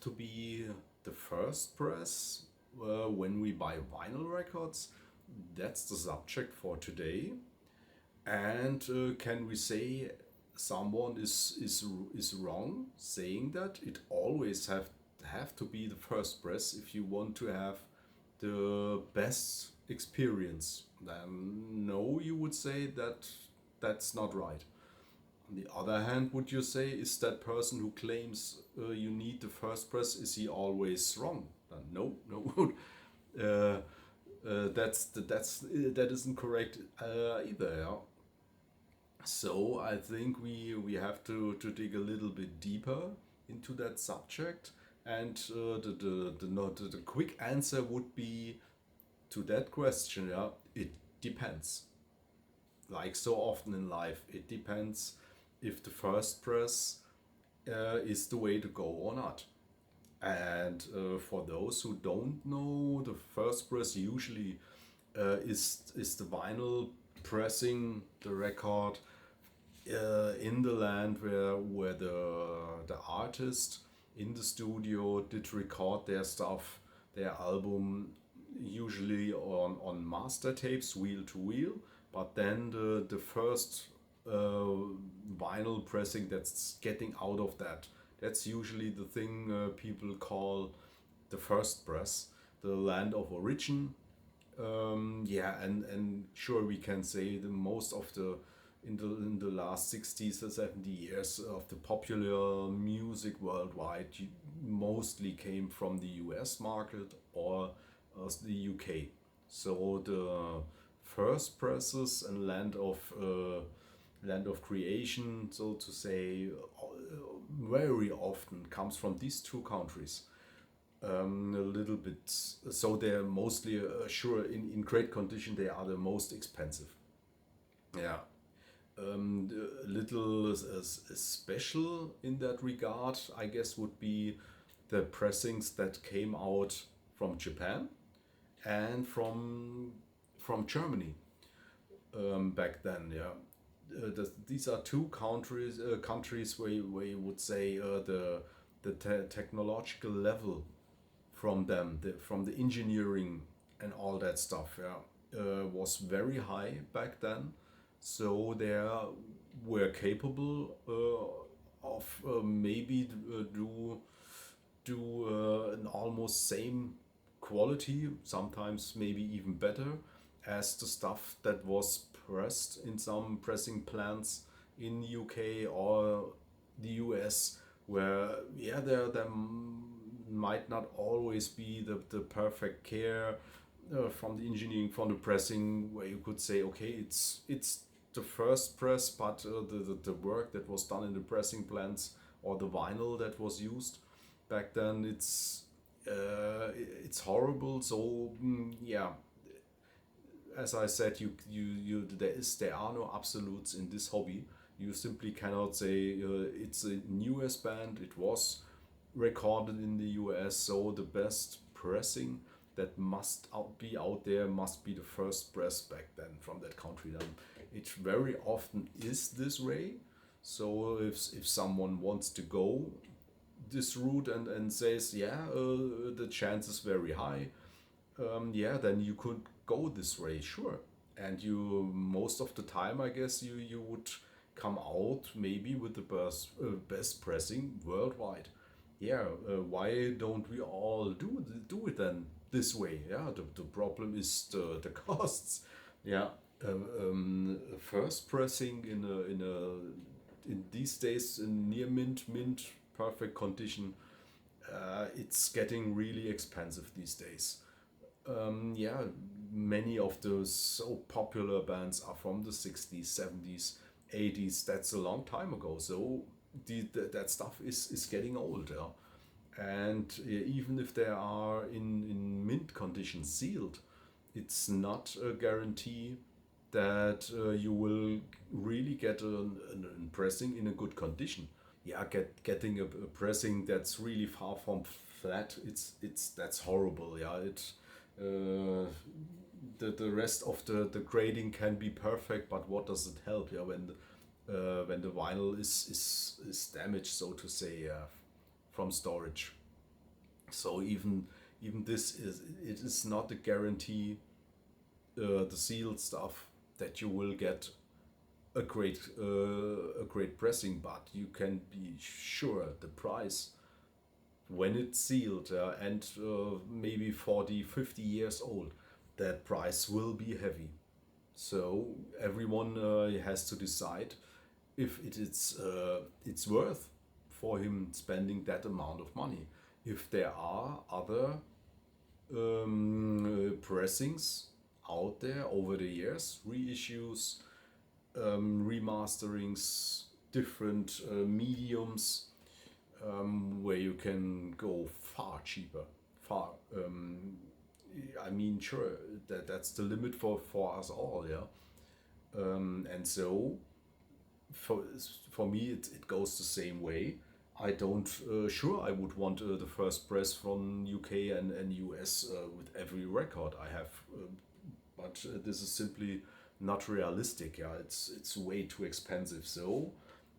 to be the first press when we buy vinyl records? That's the subject for today. And can we say someone is wrong saying that it always have to be the first press if you want to have the best experience? Then no, you would say that that's not right. On the other hand, would you say is that person who claims you need the first press, is he always wrong? No, no. uh, that isn't correct either. Yeah? So I think we have to dig a little bit deeper into that subject, and the quick answer would be to that question. Yeah, it depends. Like so often in life, it depends if the first press is the way to go or not. And for those who don't know, the first press usually is the vinyl pressing the record in the land where the artist in the studio did record their stuff, their album, usually on master tapes, wheel to wheel. But then the first vinyl pressing that's getting out of that, that's usually the thing people call the first press, the land of origin. Yeah, and sure we can say the most of the in the last 60s or 70 years of the popular music worldwide mostly came from the US market or the UK. So the first presses and land of creation, so to say, very often comes from these two countries. A little bit, so they're mostly sure in great condition. They are the most expensive. Yeah. A little special in that regard, I guess, would be the pressings that came out from Japan and from Germany back then. Yeah, these are two countries where you would say the technological level from them, from the engineering and all that stuff, yeah, was very high back then. So they were capable of maybe do an almost same quality, sometimes maybe even better, as the stuff that was pressed in some pressing plants in UK or the US, where yeah there might not always be the perfect care from the engineering, from the pressing, where you could say okay, it's the first press, but the work that was done in the pressing plants or the vinyl that was used back then, it's horrible. So yeah, as I said, you there are no absolutes in this hobby. You simply cannot say it's a newest band. It was recorded in the US, so the best pressing that must be out there must be the first press back then from that country. Then it very often is this way. So if someone wants to go this route and says yeah, the chance is very high, yeah, then you could go this way, sure. And you most of the time, I guess, you would come out maybe with the best pressing worldwide. Yeah, why don't we all do it then this way? Yeah, the problem is the costs. Yeah, first pressing in these days in near mint perfect condition, it's getting really expensive these days. Yeah, many of those so popular bands are from the 60s, 70s, 80s. That's a long time ago. So that stuff is getting old. Yeah? And even if they are in mint condition sealed, it's not a guarantee that you will really get an pressing in a good condition. Yeah, getting a pressing that's really far from flat, it's that's horrible. Yeah, the rest of the grading can be perfect, but what does it help? Yeah, when the vinyl is damaged, so to say, from storage. So even this is, it is not a guarantee, the sealed stuff, that you will get a great pressing, but you can be sure the price when it's sealed, and maybe 40, 50 years old, that price will be heavy. So everyone has to decide if it's worth for him spending that amount of money. If there are other pressings out there over the years, reissues, remasterings, different mediums, where you can go far cheaper, far. I mean, sure, that's the limit for us all, yeah. And so for for me, it goes the same way. I don't sure I would want the first press from UK and US with every record I have, but this is simply not realistic. Yeah, it's way too expensive. So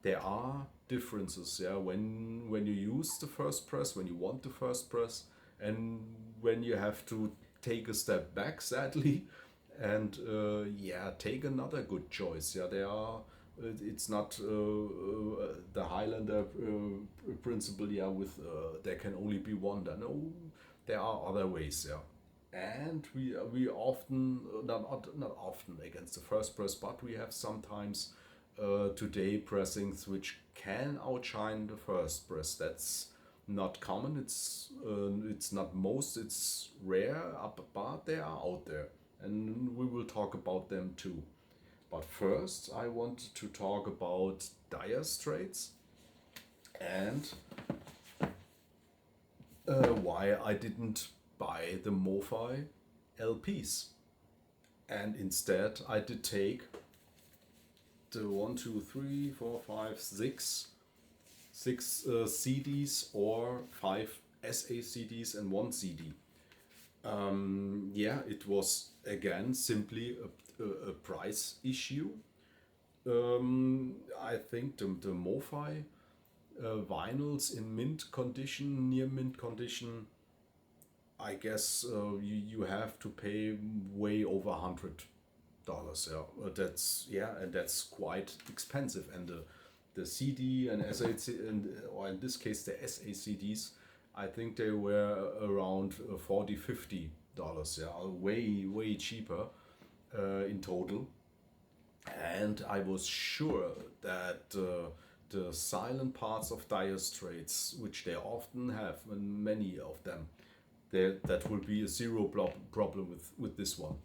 there are differences. Yeah, when you use the first press, when you want the first press, and when you have to take a step back, sadly, and yeah, take another good choice. Yeah, there are. It's not the Highlander principle. Yeah, with there can only be one. No, there are other ways. Yeah, and we often not often against the first press, but we have sometimes today pressings which can outshine the first press. That's not common. It's not most. It's rare, but they are out there, and we will talk about them too. But first, I want to talk about dire straits and why I didn't buy the MoFi LPs. And instead, I did take the one, two, three, four, five, six CDs or five SA CDs and one CD. Yeah, it was again simply a price issue. I think the MoFi vinyls in mint condition, near mint condition, I guess you have to pay way over $100. Yeah, and that's quite expensive. And the CD and SAC, and or in this case the SACDs, I think they were around 40, $50. Yeah, way cheaper in total. And I was sure that the silent parts of dire straits, which they often have, and many of them, that will be a zero problem with this one.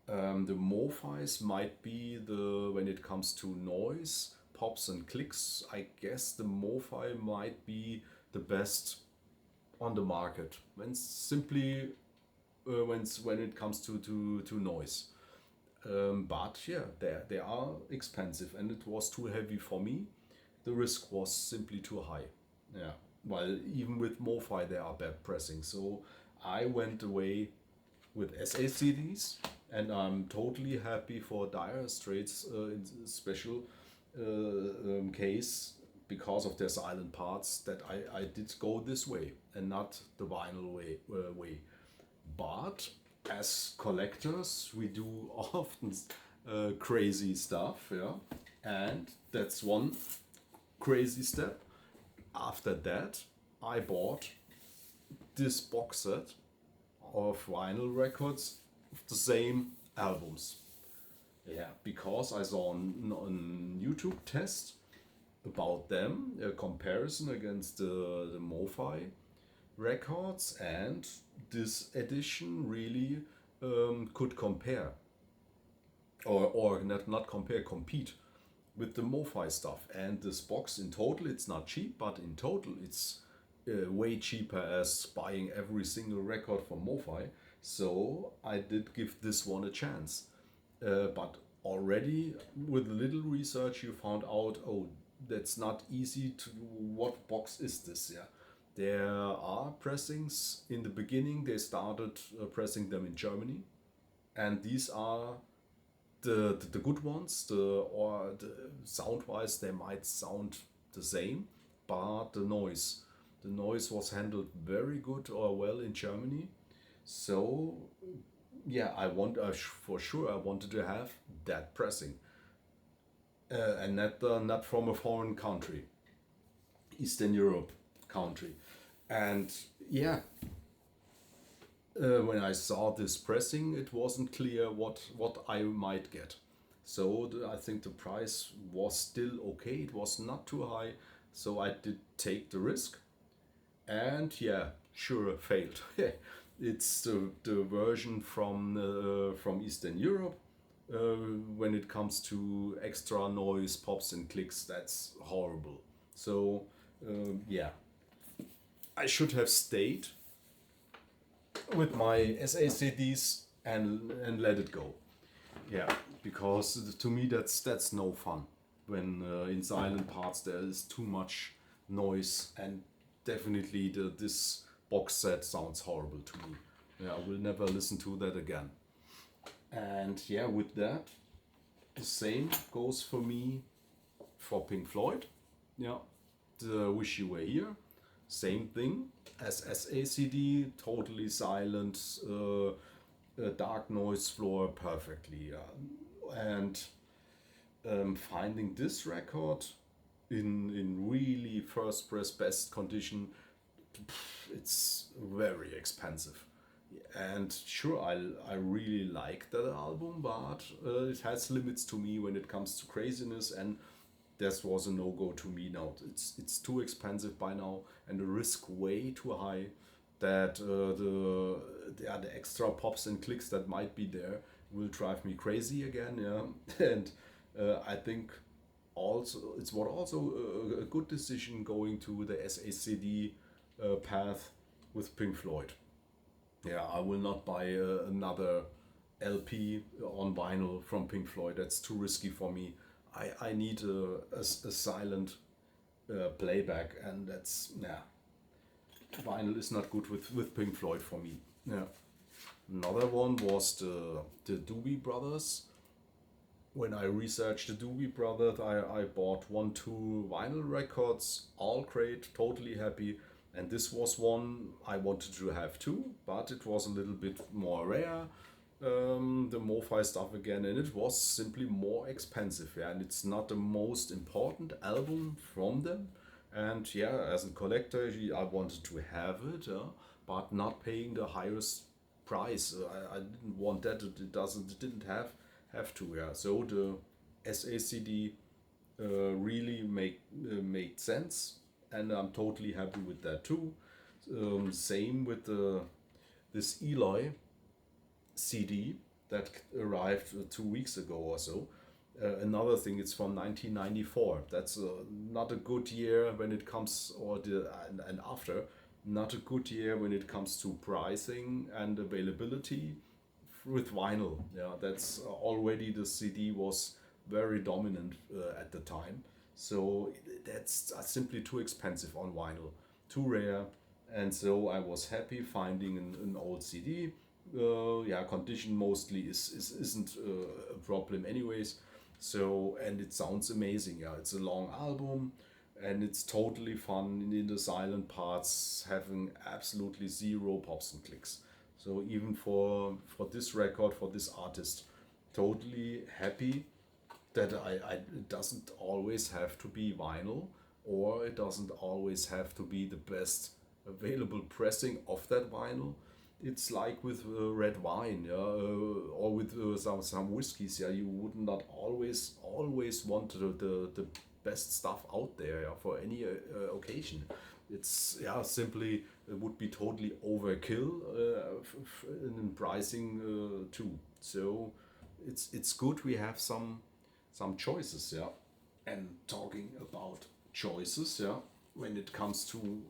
The MoFis might be the when it comes to noise, pops and clicks. I guess the MoFi might be the best on the market when simply when it comes to noise. But yeah, they are expensive, and it was too heavy for me. The risk was simply too high. Yeah. While even with MoFi there are bad pressing, so I went away with SACDs, and I'm totally happy for Dire Straits in special case because of their silent parts that I did go this way and not the vinyl way. But as collectors, we do often crazy stuff, yeah, and that's one crazy step. After that, I bought this box set of vinyl records of the same albums. Yeah, because I saw on YouTube test about them, a comparison against the MoFi records, and this edition really could compare, or not compare, compete with the MoFi stuff. And this box in total, it's not cheap, but in total, it's way cheaper as buying every single record from MoFi. So I did give this one a chance. But already with a little research, you found out, oh, that's not easy to. What box is this? Yeah, there are pressings. In the beginning, they started pressing them in Germany, and these are the good ones. The sound wise, they might sound the same, but the noise The noise was handled very good or well in Germany. So yeah, for sure I wanted to have that pressing, and not from a foreign country, Eastern Europe country, and yeah, when I saw this pressing, it wasn't clear what I might get. So I think the price was still okay. It was not too high, so I did take the risk, and yeah, sure failed. It's the version from Eastern Europe. When it comes to extra noise, pops and clicks, that's horrible. So yeah, I should have stayed with my SACDs and let it go. Yeah, because to me that's no fun when in silent parts there is too much noise, and definitely this box set sounds horrible to me. Yeah, I will never listen to that again. And yeah, with that, the same goes for me for Pink Floyd. Yeah, the Wish You Were Here, same thing as SACD, totally silent, dark noise floor perfectly. And finding this record in really first press best condition, it's very expensive. And sure, I really like that album, but it has limits to me when it comes to craziness, and this was a no go to me now. It's too expensive by now, and the risk way too high. That the extra pops and clicks that might be there will drive me crazy again. Yeah, and I think also it's what also a good decision going to the SACD path with Pink Floyd. Yeah, I will not buy another LP on vinyl from Pink Floyd. That's too risky for me. I need a silent playback, and that's yeah. Vinyl is not good with Pink Floyd for me. Yeah. Another one was the Doobie Brothers. When I researched the Doobie Brothers, I bought 1, 2 vinyl records, all great, totally happy. And this was one I wanted to have too, but it was a little bit more rare. The MoFi stuff again, and it was simply more expensive. Yeah, and it's not the most important album from them. And yeah, as a collector, I wanted to have it, but not paying the highest price. I didn't want that. It didn't have to. Yeah, so the SACD really made sense, and I'm totally happy with that too. Same with this Eloy CD that arrived 2 weeks ago or so. Another thing, it's from 1994. That's not a good year when it comes, and after, not a good year when it comes to pricing and availability with vinyl. Yeah, that's already the CD was very dominant at the time. So that's simply too expensive on vinyl, too rare. And so I was happy finding an old CD. Yeah, condition mostly isn't a problem anyways. So, and it sounds amazing. Yeah, it's a long album, and it's totally fun in the silent parts, having absolutely zero pops and clicks. So even for this record, for this artist, totally happy that it doesn't always have to be vinyl, or it doesn't always have to be the best available pressing of that vinyl. It's like with red wine, yeah, or with some whiskeys. Yeah, you would not always want the best stuff out there, yeah, for any occasion. It's yeah, simply it would be totally overkill in pricing too. So it's good we have some choices, yeah. And talking about choices, yeah, when it comes to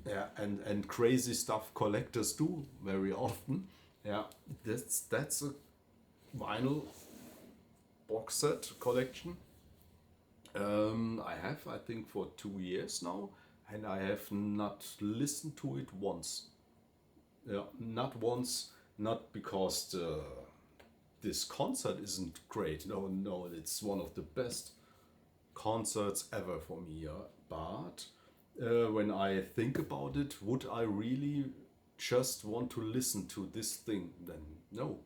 yeah, and crazy stuff collectors do very often. Yeah, that's a vinyl box set collection. I have, I think, for 2 years now, and I have not listened to it once. Yeah, not once. Not because this concert isn't great. No, no, it's one of the best concerts ever for me. Yeah, but When I think about it, would I really just want to listen to this thing? Then no.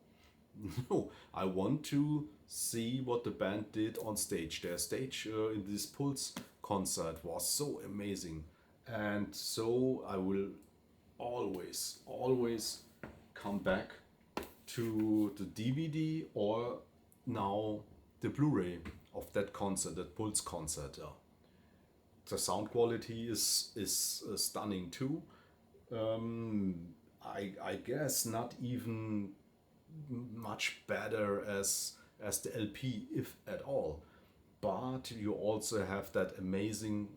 No, I want to see what the band did on stage. Their stage in this Pulse concert was so amazing. And so I will always come back to the DVD or now the Blu-ray of that concert, that Pulse concert. The sound quality is stunning too. Um, I guess not even much better as the LP, if at all. But you also have that amazing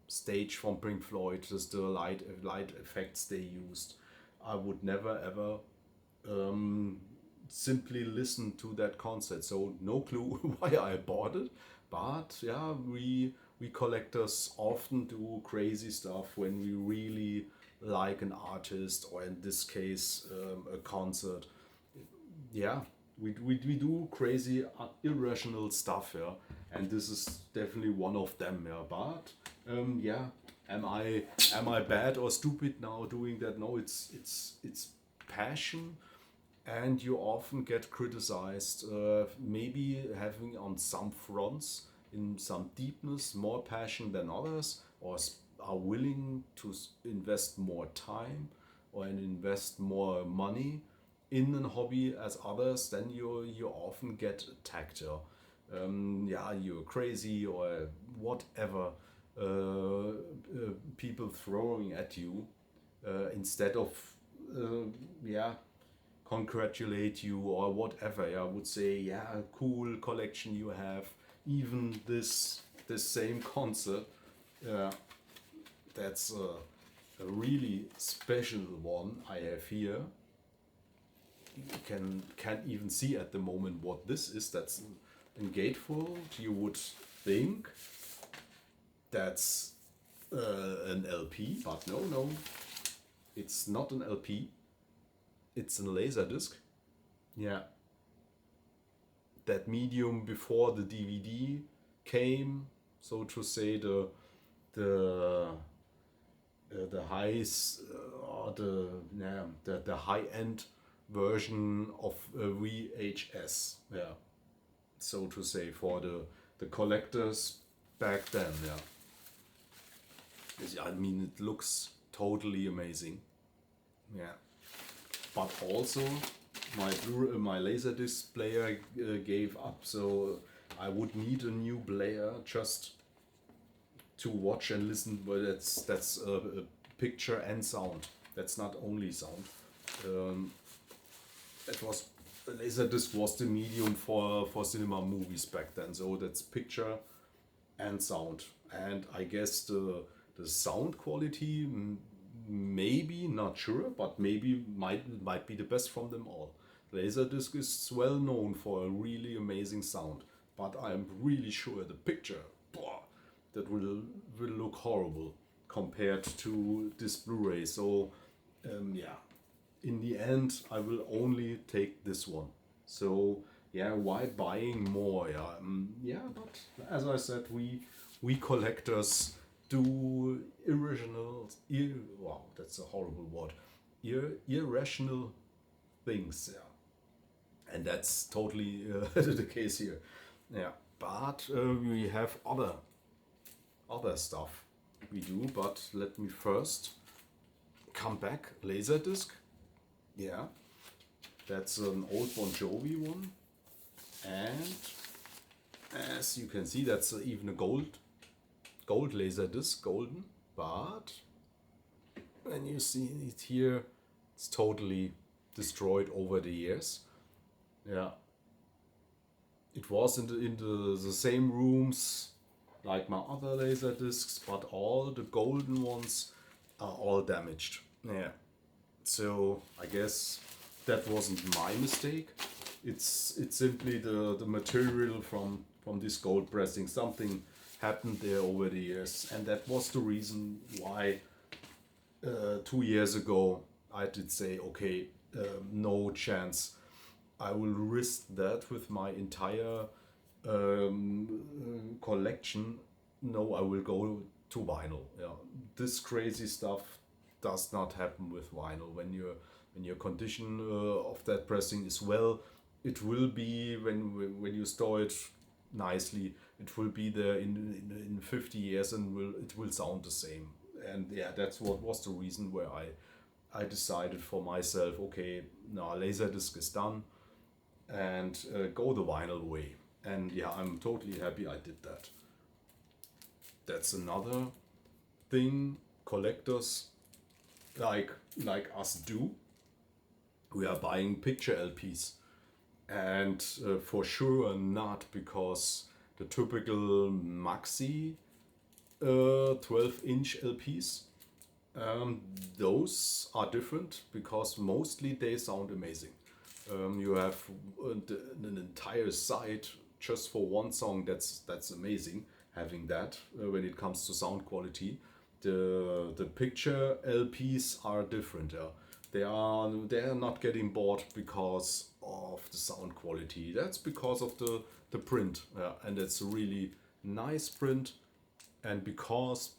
stage from Pink Floyd, just the light effects they used. I would never ever um, simply listen to that concert. So no clue why I bought it, but yeah, we collectors often do crazy stuff when we really like an artist, or in this case a concert. Yeah, we do crazy irrational stuff, yeah, and this is definitely one of them, yeah. But yeah, am I bad or stupid now doing that? No, it's passion, and you often get criticized, maybe having on some fronts in some deepness more passion than others, or are willing to invest more time or invest more money in a hobby as others. Then you often get attacked, yeah, you're crazy or whatever, people throwing at you, instead of yeah, congratulate you or whatever. I would say, yeah, cool collection you have. Even this same concert, uh, that's a really special one I have here. You can't even see at the moment what this is. That's in gatefold. You would think that's an LP, but no, it's not an LP. It's a laser disc. Yeah, that medium before the DVD came, so to say, the the highs, or the high end version of VHS. Yeah, so to say, for the collectors back then. Yeah, I mean, it looks totally amazing. Yeah, but also my laserdisc player gave up, so I would need a new player just to watch and listen. But that's a picture and sound. That's not only sound. Um, it was Laserdisc was the medium for cinema movies back then. So that's picture and sound. And I guess the sound quality, maybe, not sure, but maybe might be the best from them all. Laserdisc is well known for a really amazing sound, but I'm really sure the picture, boah, that will look horrible compared to this Blu-ray. So yeah, in the end, I will only take this one. So yeah, why buying more? Yeah, yeah, but as I said, we collectors do wow, that's a horrible word. Irrational things. Yeah, and that's totally the case here. Yeah, but we have other stuff we do. But let me first come back. Laserdisc. Yeah, that's an old Bon Jovi one, and as you can see, that's even a gold laser disc, golden. But when you see it here, it's totally destroyed over the years. Yeah, it was in the same rooms like my other laser discs, but all the golden ones are all damaged. Yeah, so I guess that wasn't my mistake. It's simply the material from this gold pressing. Something happened there over the years, and that was the reason why 2 years ago I did say, okay, no chance. I will risk that with my entire collection. No, I will go to vinyl. Yeah, this crazy stuff does not happen with vinyl. When your condition of that pressing is well, it will be when you store it nicely. It will be there in 50 years and it will sound the same. And yeah, that's what was the reason where I decided for myself, okay, now Laserdisc is done and go the vinyl way. And yeah, I'm totally happy I did that. That's another thing collectors like like us do. We are buying picture LPs, and for sure not because the typical maxi 12-inch LPs. Um, those are different because mostly they sound amazing. You have an entire site just for one song. That's amazing. Having that when it comes to sound quality, the picture LPs are different. Yeah. They are not getting bought because of the sound quality. That's because of the print, and it's a really nice print, and because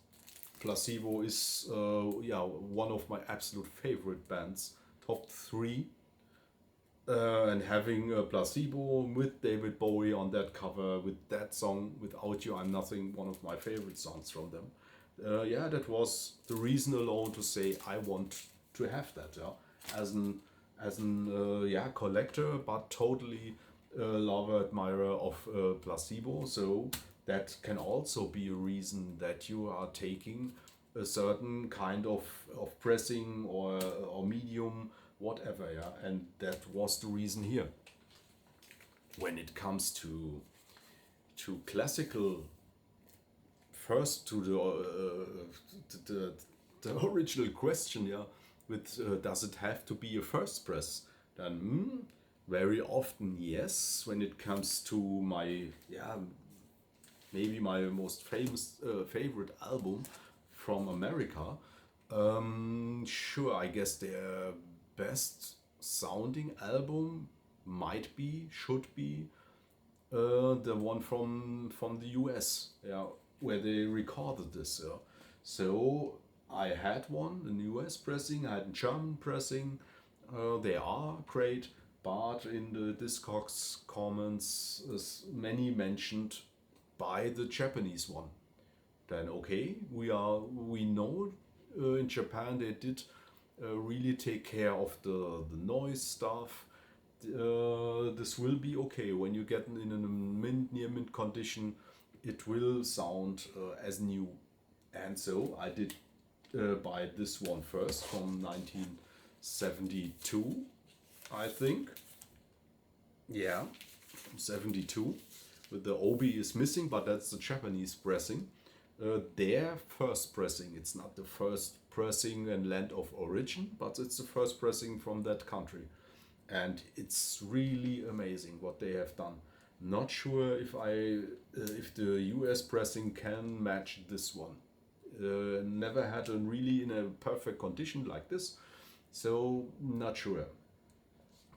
Placebo is yeah, one of my absolute favorite bands, top three. And having a Placebo with David Bowie on that cover with that song, Without You I'm Nothing, one of my favorite songs from them. Yeah, that was the reason alone to say I want to have that. Yeah, as an yeah, collector, but totally lover admirer of Placebo. So that can also be a reason that you are taking a certain kind of pressing or medium, whatever. Yeah, and that was the reason here. When it comes to classical, first to the, the original question, yeah, with does it have to be a first press? Then very often yes. When it comes to my, yeah, maybe my most famous favorite album from America, sure, I guess their best sounding album might be, should be the one from the US, yeah, where they recorded this. So I had one in US pressing, I had a German pressing. They are great, but in the Discogs comments, many mentioned buy the Japanese one. Then okay, we know in Japan they did really take care of the noise stuff. This will be okay when you get in a near mint condition. It will sound as new, and so I did buy this one first from 1972, I think. Yeah, 72. The obi is missing, but that's the Japanese pressing. Their first pressing. It's not the first pressing and land of origin, but it's the first pressing from that country. And it's really amazing what they have done. Not sure if the US pressing can match this one. Never had a really in a perfect condition like this, so not sure.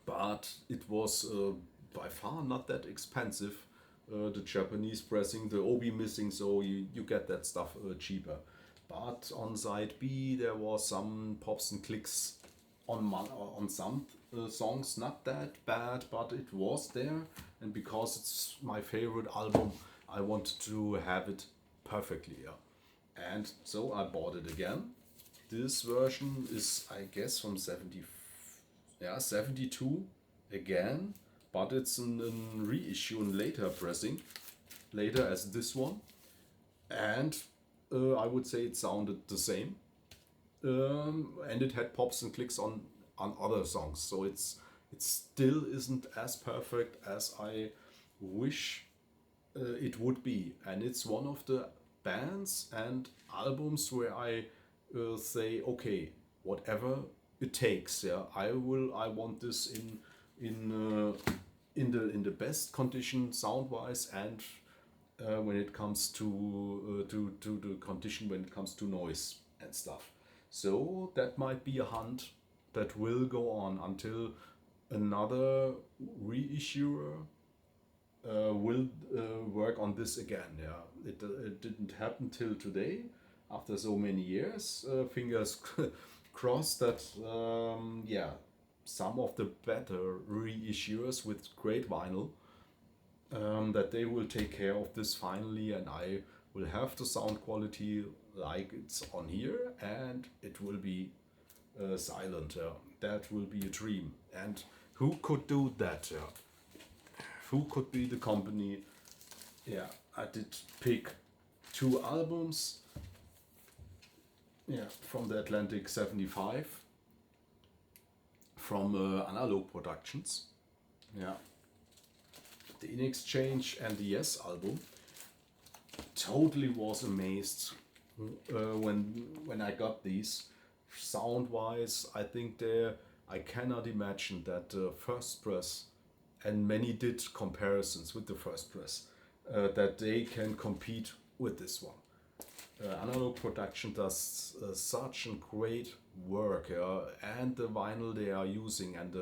But it was by far not that expensive. The Japanese pressing, the obi missing, so you get that stuff cheaper. But on side B, there was some pops and clicks on some songs, not that bad, but it was there. And because it's my favorite album, I wanted to have it perfectly. Yeah. And so I bought it again. This version is, I guess, from 70, yeah, 72 again, but it's a reissue and later pressing, later as this one. And I would say it sounded the same. And it had pops and clicks on other songs, so it still isn't as perfect as I wish it would be. And it's one of the bands and albums where I say, okay, whatever it takes, yeah, I want this in the best condition sound wise, and when it comes to the condition when it comes to noise and stuff. So that might be a hunt that will go on until another reissuer will work on this again. Yeah, it didn't happen till today, after so many years. Fingers crossed that yeah, some of the better reissuers with great vinyl, that they will take care of this finally, and I will have the sound quality like it's on here, and it will be silent. That will be a dream. And who could do that? Who could be the company? Yeah, I did pick two albums. Yeah, from the Atlantic 75 from Analog Productions. Yeah, the In Exchange and the Yes album. Totally was amazed when I got these. Sound wise, I think I cannot imagine that Firstpress, and many did comparisons with the Firstpress, that they can compete with this one. Analog Production does such a great work, and the vinyl they are using, and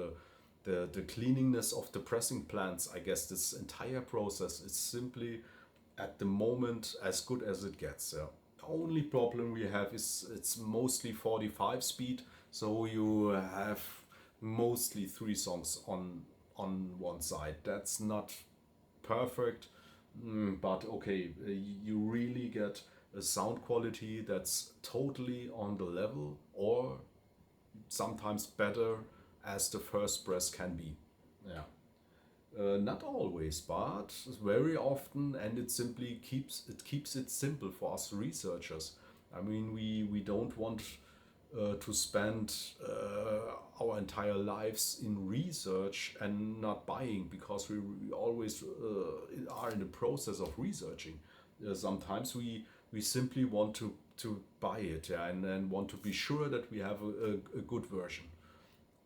the cleanliness of the pressing plants. I guess this entire process is simply at the moment as good as it gets. The only problem we have is it's mostly 45 speed, so you have mostly three songs on one side. That's not perfect, but okay, you really get a sound quality that's totally on the level, or sometimes better as the Firstpress can be. Yeah. Not always, but very often, and it simply keeps it simple for us researchers. I mean, we don't want to spend our entire lives in research and not buying, because we always are in the process of researching. Sometimes we simply want to buy it, yeah, and then want to be sure that we have a good version.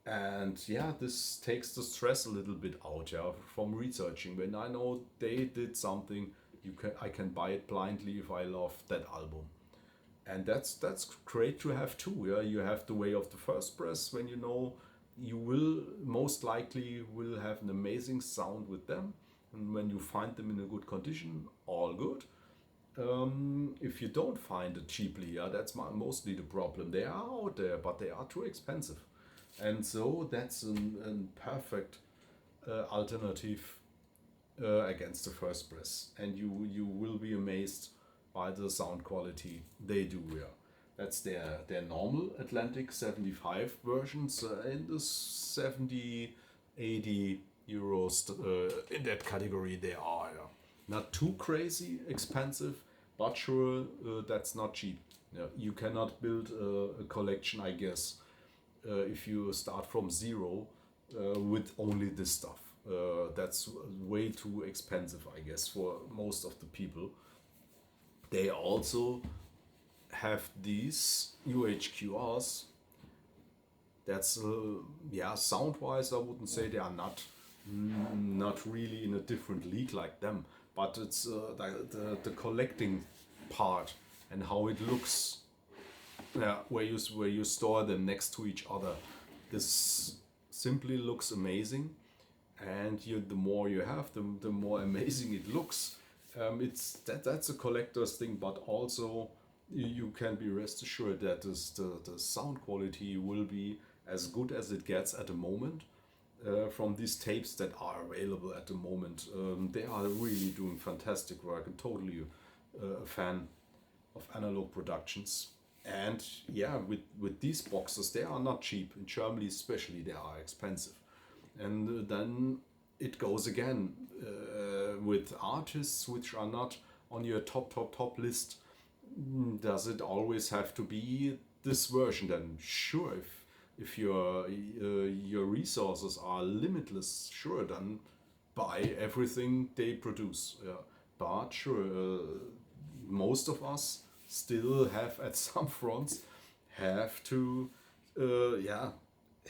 And yeah, this takes the stress a little bit out, yeah, from researching. When I know they did something, I can buy it blindly if I love that album. And that's great to have too. Yeah, you have the way of the Firstpress, when you know you will most likely will have an amazing sound with them, and when you find them in a good condition, all good. If you don't find it cheaply, yeah, that's mostly the problem. They are out there, but they are too expensive, and so that's a perfect alternative against the Firstpress, and you will be amazed by the sound quality they do here. That's their normal Atlantic 75 versions, in the 70, 80 euros, in that category they are. Yeah. Not too crazy expensive, but sure, that's not cheap. Yeah, you cannot build a collection, I guess, if you start from zero with only this stuff. That's way too expensive, I guess, for most of the people. They also have these UHQRs. That's yeah, sound wise, I wouldn't say they are not really in a different league like them, but it's the collecting part and how it looks, yeah, where you store them next to each other. This simply looks amazing, and the more you have, the more amazing it looks. It's that's a collector's thing, but also you can be rest assured that the sound quality will be as good as it gets at the moment. From these tapes that are available at the moment, they are really doing fantastic work. I'm totally a fan of Analog Productions. And yeah, with these boxes, they are not cheap. In Germany especially, they are expensive. And then it goes again with artists which are not on your top list. Does it always have to be this version? Then sure, if your resources are limitless, sure, then buy everything they produce. Yeah. But sure, most of us still have at some fronts have to yeah,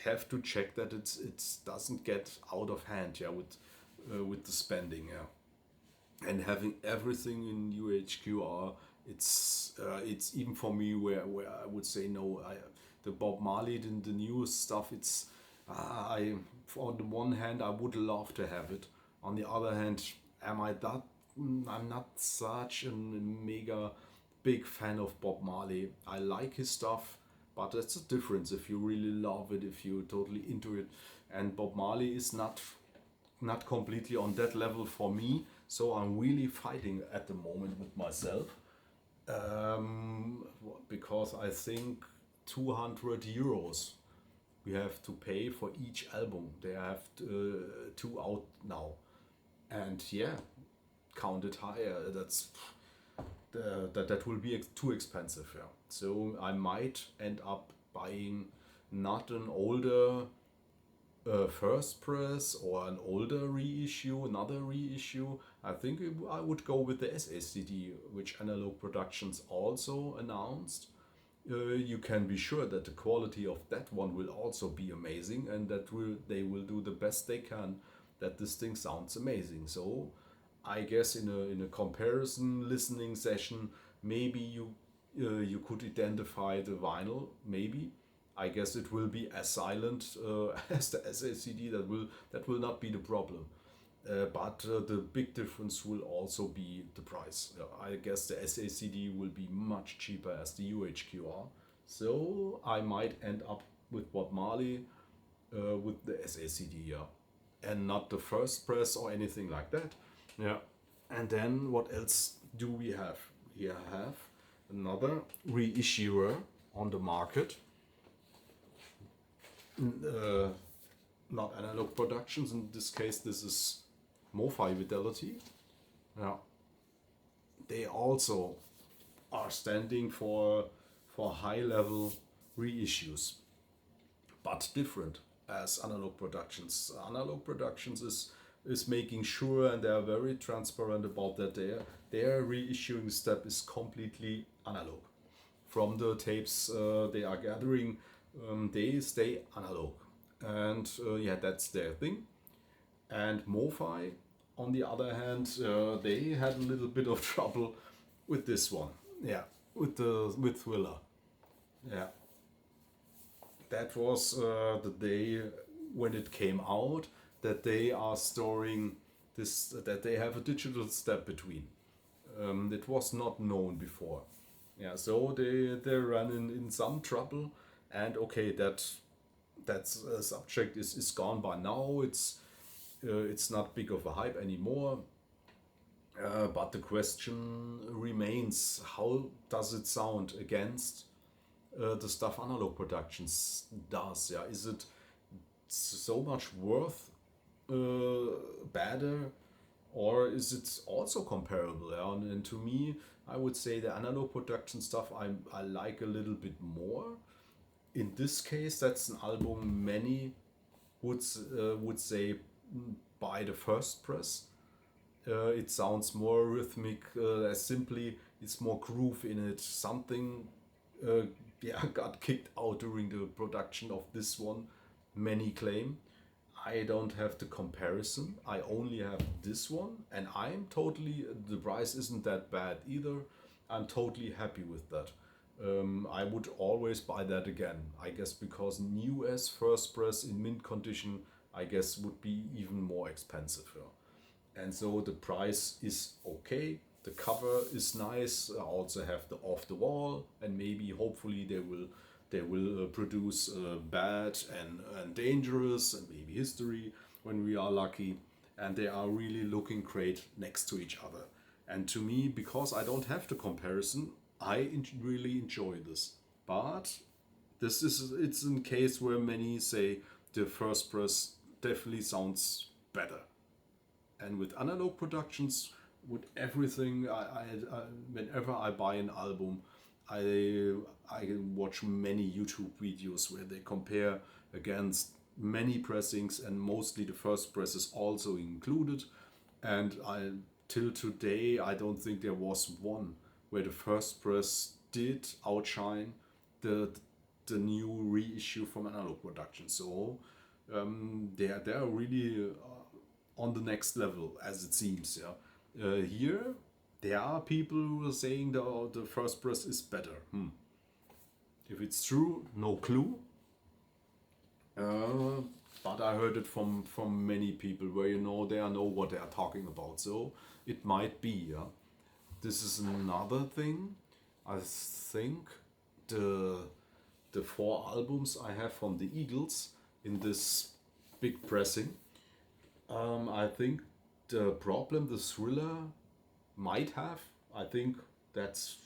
have to check that it doesn't get out of hand, yeah, with the spending, yeah. And having everything in UHQR, it's even for me where I would say no. The Bob Marley and the new stuff, it's I on the one hand I would love to have it. On the other hand, am I that? I'm not such a mega big fan of Bob Marley. I like his stuff, but that's a difference if you really love it, if you're totally into it. And Bob Marley is not completely on that level for me, so I'm really fighting at the moment with myself, because I think 200 euros we have to pay for each album. They have two out now, and yeah, count it higher. That will be too expensive. Yeah, so I might end up buying not an older first press or an older reissue, another reissue. I think I would go with the SACD, which Analog Productions also announced. You can be sure that the quality of that one will also be amazing, and that they will do the best they can that this thing sounds amazing. So I guess in a comparison listening session, maybe you could identify the vinyl. Maybe I guess it will be as silent as the SACD. That will not be the problem. But the big difference will also be the price. I guess the SACD will be much cheaper as the UHQR. So I might end up with Bob Marley with the SACD, yeah, and not the first press or anything like that. Yeah. And then what else do we have? Here I have another reissuer on the market. Uh, Not Analog Productions. In this case, this is MoFi Fidelity. Yeah. They also are standing for high level reissues, but different as Analog Productions. Analog Productions is making sure, and they are very transparent about that. Their reissuing step is completely analog. From the tapes they are gathering, they stay analog, and yeah, that's their thing. And MoFi, on the other hand, they had a little bit of trouble with this one. Yeah, with Thriller. Yeah, that was the day when it came out that they are storing this, that they have a digital step between. It was not known before. Yeah, so they ran in some trouble, and okay, that subject is gone by now. It's not big of a hype anymore. But the question remains: how does it sound against the stuff Analog Productions does? Yeah, is it so much worth better, or is it also comparable? Yeah? And to me, I would say the Analog Production stuff I like a little bit more. In this case, that's an album many would say by the first press. It sounds more rhythmic, as simply it's more groove in it. Something uh, yeah, got kicked out during the production of this one, many claim. I don't have the comparison. I only have this one, and I'm totally. The price isn't that bad either. I'm totally happy with that. I would always buy that again. I guess because new as first press in mint condition, I guess would be even more expensive. Yeah. And so the price is okay. The cover is nice. I also have the off the wall, and maybe hopefully they will produce bad and dangerous and maybe history when we are lucky, and they are really looking great next to each other. And to me, because I don't have the comparison, really enjoy this. But it's in case where many say the first press definitely sounds better. And with Analog Productions, with everything, whenever I buy an album, I watch many YouTube videos where they compare against many pressings, and mostly the first press is also included. And till today, I don't think there was one where the first press did outshine the the new reissue from Analog Production. So they are really on the next level, as it seems. Yeah, here there are people who are saying the first press is better. If it's true, no clue. Uh, but I heard it from many people where they know what they are talking about. So it might be. Yeah, this is another thing. I think the the four albums I have from the Eagles in this big pressing. I think the problem the Thriller might have. I think that's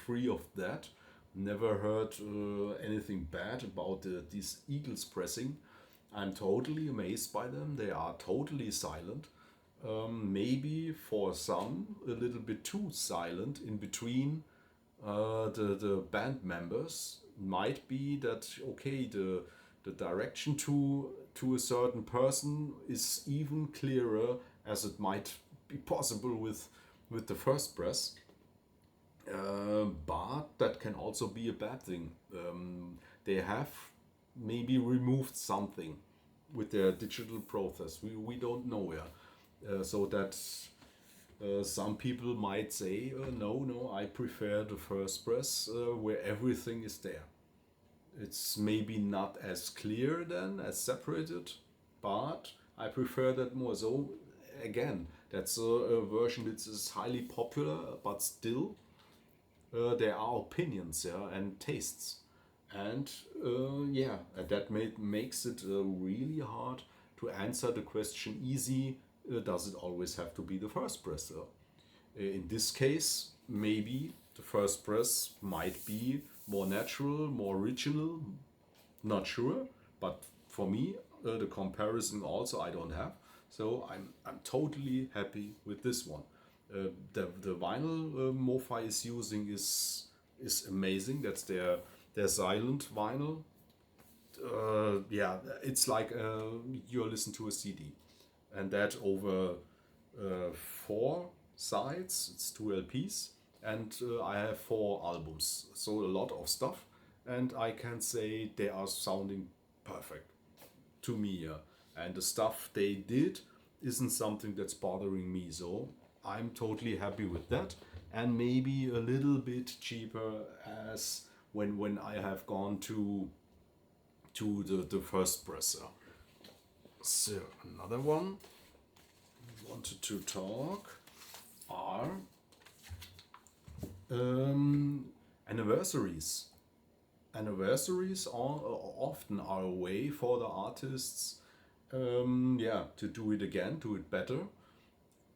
free of that. Never heard anything bad about these Eagles pressing. I'm totally amazed by them. They are totally silent. Maybe for some a little bit too silent in between the band members. Might be that okay the direction to a certain person is even clearer as it might be possible with the Firstpress, but that can also be a bad thing. They have maybe removed something with their digital process. We don't know, yeah. So that some people might say, no, no, I prefer the Firstpress where everything is there. It's maybe not as clear then, as separated, but I prefer that more. So again, that's a version that is highly popular, but still there are opinions, yeah, and tastes, and yeah, that makes it really hard to answer the question easy. Does it always have to be the Firstpress? In this case, maybe the Firstpress might be more natural, more original. Not sure, but for me, the comparison also I don't have. So I'm totally happy with this one. The vinyl MoFi is using is amazing. That's their silent vinyl. Yeah, it's like you're listening to a CD, and that over four sides. It's two LPs, and I have four albums. So a lot of stuff, and I can say they are sounding perfect to me. Yeah. And the stuff they did isn't something that's bothering me. So I'm totally happy with that, and maybe a little bit cheaper as when I have gone to the Firstpress. So another one I wanted to talk are anniversaries. Anniversaries often are a way for the artists, yeah, to do it again, do it better.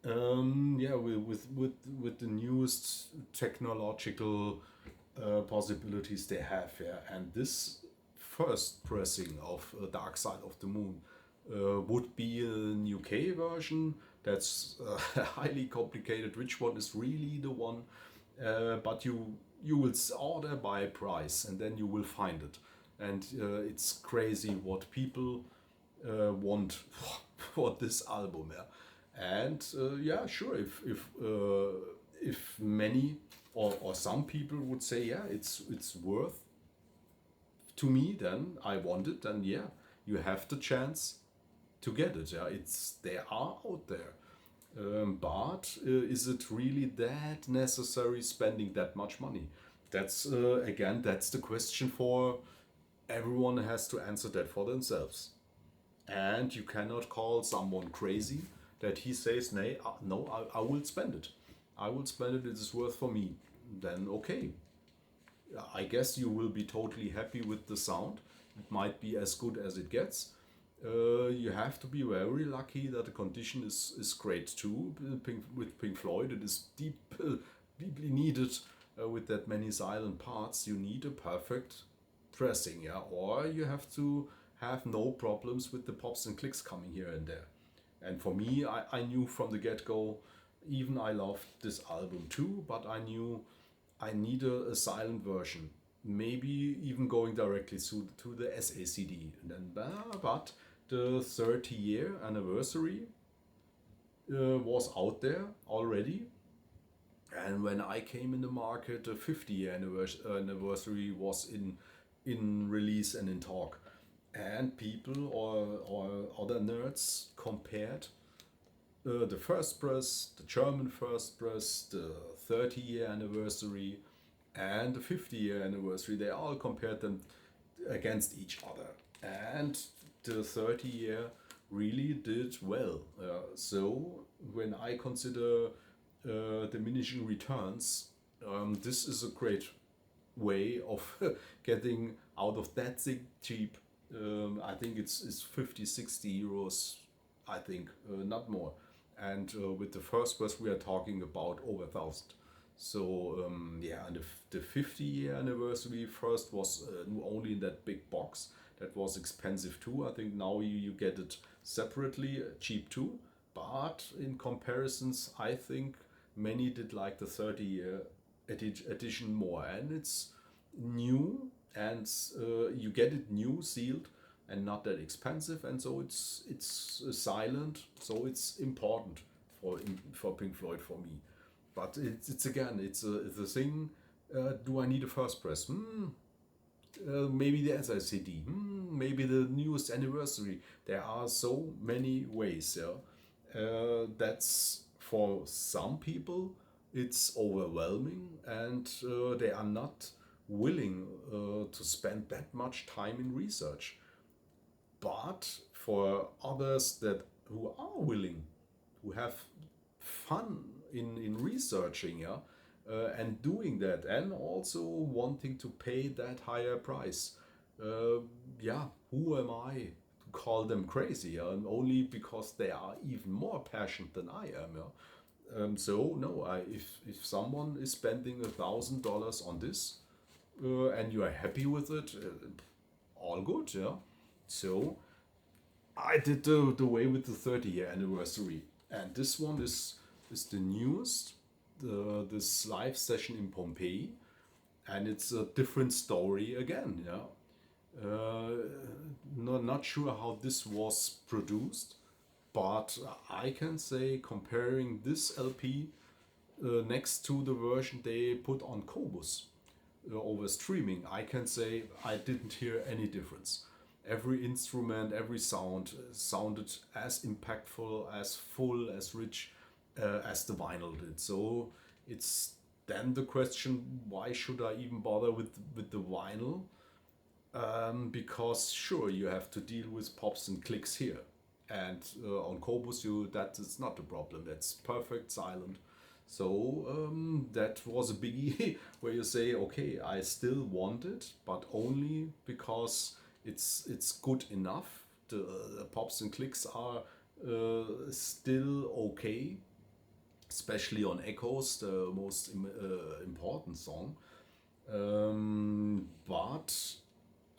Yeah, with the newest technological possibilities they have, yeah, and this first pressing of Dark Side of the Moon would be an UK version. That's highly complicated. Which one is really the one? But you will order by price, and then you will find it. And it's crazy what people want for this album. Yeah, and yeah, sure. If many or some people would say, yeah, it's worth to me, then I want it. Then yeah, you have the chance to get it. Yeah, it's they are out there. But is it really that necessary spending that much money? That's again, that's the question for everyone has to answer that for themselves. And you cannot call someone crazy that he says, "Nay, no, I will spend it. I will spend it. It is worth for me." Then okay, I guess you will be totally happy with the sound. It might be as good as it gets. You have to be very lucky that the condition is great too. With Pink Floyd, it is deeply needed. With that many silent parts, you need a perfect pressing, yeah, or you have to have no problems with the pops and clicks coming here and there. And for me, I knew from the get go, even I loved this album too, but I knew I need a silent version. Maybe even going directly to the SACD. And then, but the 30-year anniversary was out there already. And when I came in the market, the 50-year anniversary was in release and in talk. And people or other nerds compared the Firstpress, the German Firstpress, the 30-year anniversary, and the 50-year anniversary. They all compared them against each other. And the 30-year really did well. So when I consider diminishing returns, This is a great way of getting out of that thing cheap. I think it's 50, 60 euros, I think, not more. And with the first press, we are talking about over 1,000. So yeah, and the 50-year anniversary first was only in that big box. That was expensive too. I think now you get it separately, cheap too. But in comparisons, I think many did like the 30-year edition more, and it's new, and you get it new, sealed, and not that expensive, and so it's silent, so it's important for Pink Floyd for me. But it's again, it's a thing. Do I need a first press? Maybe the SICD. Maybe the newest anniversary. There are so many ways. Yeah, that's for some people. It's overwhelming, and they are not willing to spend that much time in research. But for others that who are willing, who have fun in researching, yeah, and doing that, and also wanting to pay that higher price. Uh, yeah, who am I to call them crazy? Yeah? And only because they are even more passionate than I am. Yeah? So no, if someone is spending $1,000 on this, and you are happy with it, all good. Yeah. So I did the way with the 30-year anniversary, and this one is the newest. This live session in Pompeii, and it's a different story again. Yeah, not sure how this was produced, but I can say comparing this LP next to the version they put on Cobus over streaming, I can say I didn't hear any difference. Every instrument, every sound sounded as impactful, as full, as rich as the vinyl did. So it's then the question: why should I even bother with the vinyl? Because sure, you have to deal with pops and clicks here, and on Cobus, you that is not a problem. That's perfect silent. So that was a biggie where you say, okay, I still want it, but only because it's good enough. The pops and clicks are still okay, especially on Echoes, the most important song. But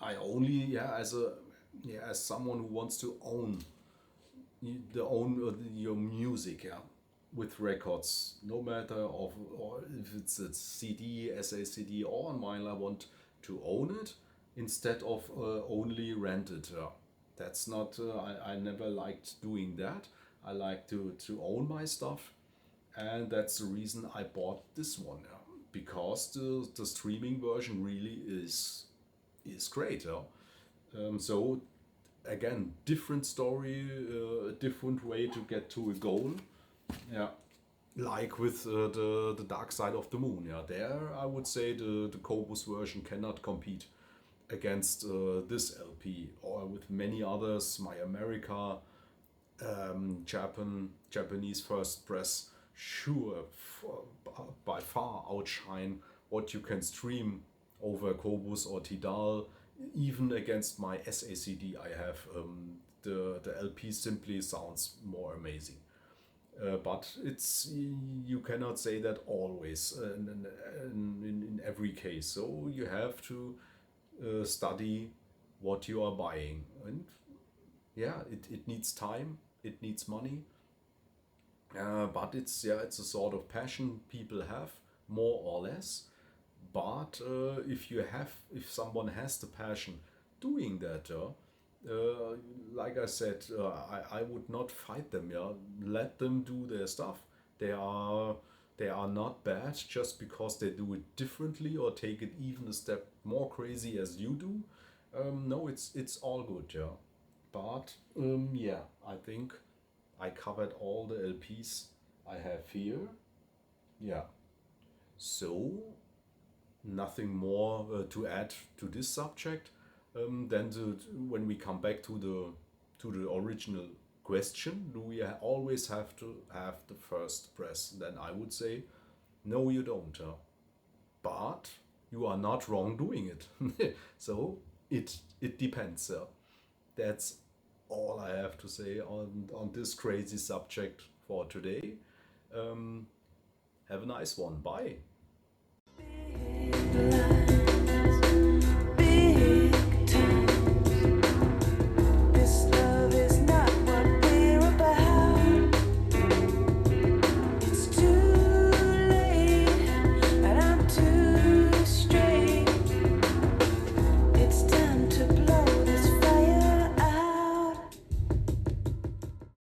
I only, yeah, as someone who wants to own your music, yeah, with records, no matter of or if it's a CD, SACD, or on vinyl, I want to own it instead of only rent it. That's not. I never liked doing that. I like to own my stuff, and that's the reason I bought this one. Because the streaming version really is great. So again, different story, a different way to get to a goal. Yeah, like with the Dark Side of the Moon. Yeah, there I would say the Cobus version cannot compete against this LP or with many others. My America, Japanese First Press, sure, by far outshine what you can stream over Cobus or Tidal, even against my SACD I have. The LP simply sounds more amazing. But it's you cannot say that always in every case. So you have to study what you are buying, and yeah, it needs time, it needs money, but it's a sort of passion people have more or less. But if someone has the passion doing that, like I said, I would not fight them. Yeah, let them do their stuff. They are they are not bad just because they do it differently or take it even a step more crazy as you do. No, it's all good. Yeah, but yeah, I think I covered all the LPs I have here. Yeah, so nothing more to add to this subject. Then when we come back to the original question, do we always have to have the first press? Then I would say no, you don't. but you are not wrong doing it. So it depends. That's all I have to say on this crazy subject for today. Have a nice one. Bye.